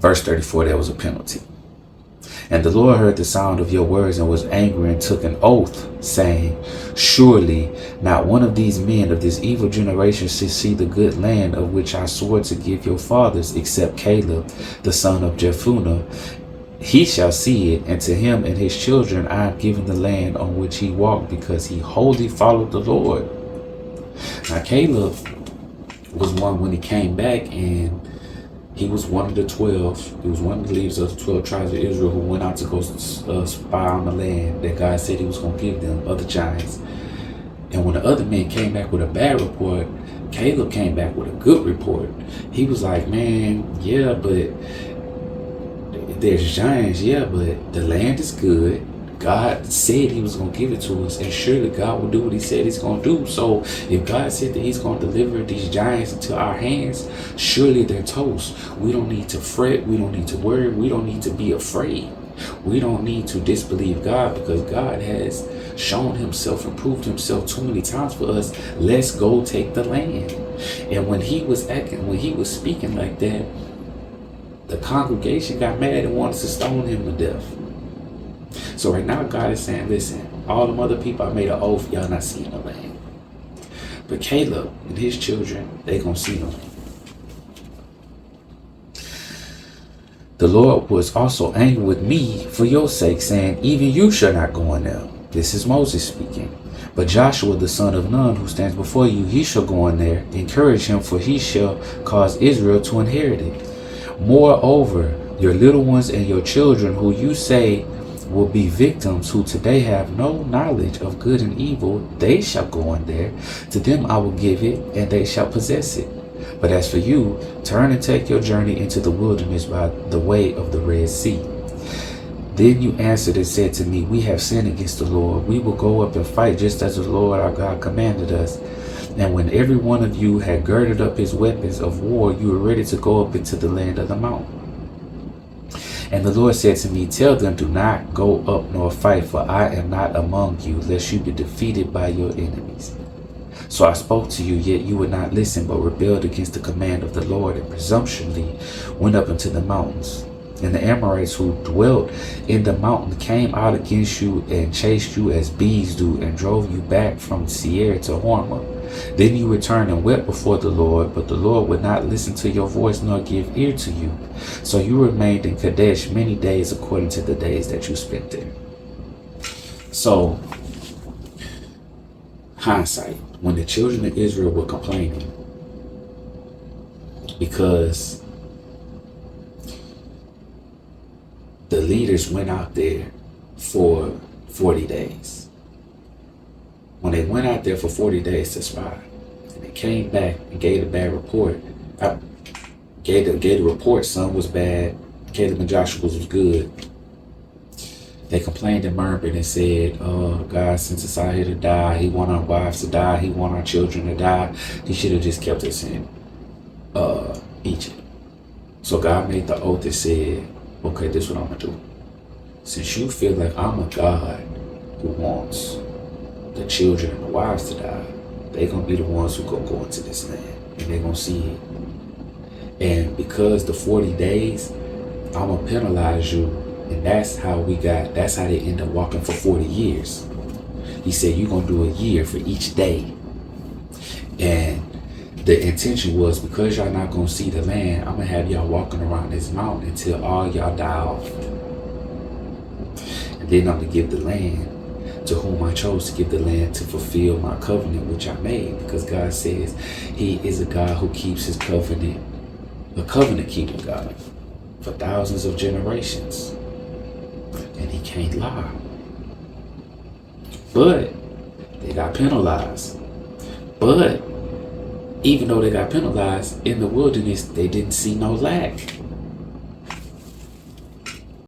Verse 34, there was a penalty. And the Lord heard the sound of your words and was angry and took an oath, saying, surely not one of these men of this evil generation shall see the good land of which I swore to give your fathers, except Caleb, the son of Jephunneh. He shall see it, and to him and his children I have given the land on which he walked, because he wholly followed the Lord. Now Caleb was one when he came back, and he was one of the 12. He was one of the leaders of the 12 tribes of Israel who went out to go spy on the land that God said he was going to give them, other giants. And when the other men came back with a bad report, Caleb came back with a good report. He was like, man, yeah, but there's giants, yeah, but the land is good. God said he was going to give it to us, and surely God will do what he said he's going to do. So if God said that he's going to deliver these giants into our hands, surely they're toast. We don't need to fret. We don't need to worry. We don't need to be afraid. We don't need to disbelieve God, because God has shown himself and proved himself too many times for us. Let's go take the land. And when he was speaking like that, the congregation got mad and wanted to stone him to death. So right now God is saying, listen, all them other people, I made an oath, y'all not seeing the land. But Caleb and his children, they gonna see the land. The Lord was also angry with me for your sake, saying, even you shall not go in there. This is Moses speaking. But Joshua, the son of Nun, who stands before you, he shall go in there. Encourage him, for he shall cause Israel to inherit it. Moreover, your little ones and your children, who you say will be victims, who today have no knowledge of good and evil, they shall go in there. To them I will give it, and they shall possess it. But as for you, turn and take your journey into the wilderness by the way of the Red Sea. Then you answered and said to me, we have sinned against the Lord. We will go up and fight just as the Lord our God commanded us. And when every one of you had girded up his weapons of war, you were ready to go up into the land of the mountain. And the Lord said to me, tell them, do not go up nor fight, for I am not among you, lest you be defeated by your enemies. So I spoke to you, yet you would not listen, but rebelled against the command of the Lord, and presumptuously went up into the mountains. And the Amorites who dwelt in the mountain came out against you and chased you as bees do, and drove you back from Seir to Hormah. Then you returned and wept before the Lord, but the Lord would not listen to your voice nor give ear to you. So you remained in Kadesh many days according to the days that you spent there. So, hindsight, when the children of Israel were complaining because the leaders went out there for 40 days. When they went out there for 40 days to spy, and they came back and gave a bad report, gave the report some was bad, Caleb and Joshua's was good. They complained and murmured and said, oh, God sent us out here to die. He want our wives to die. He want our children to die. He should have just kept us in Egypt. So God made the oath that said, okay, this is what I'm going to do. Since you feel like I'm a God who wants the children and the wives to die, they're going to be the ones who going to go into this land, and they're going to see it. And because the 40 days, I'm going to penalize you. And that's how they end up walking for 40 years. He said, you're going to do a year for each day. And the intention was, because y'all not going to see the land, I'm going to have y'all walking around this mountain until all y'all die off. And then I'm going to give the land to whom I chose to give the land, to fulfill my covenant which I made. Because God says he is a God who keeps his covenant, a covenant keeping God for thousands of generations. And he can't lie. But they got penalized. But even though they got penalized in the wilderness, they didn't see no lack.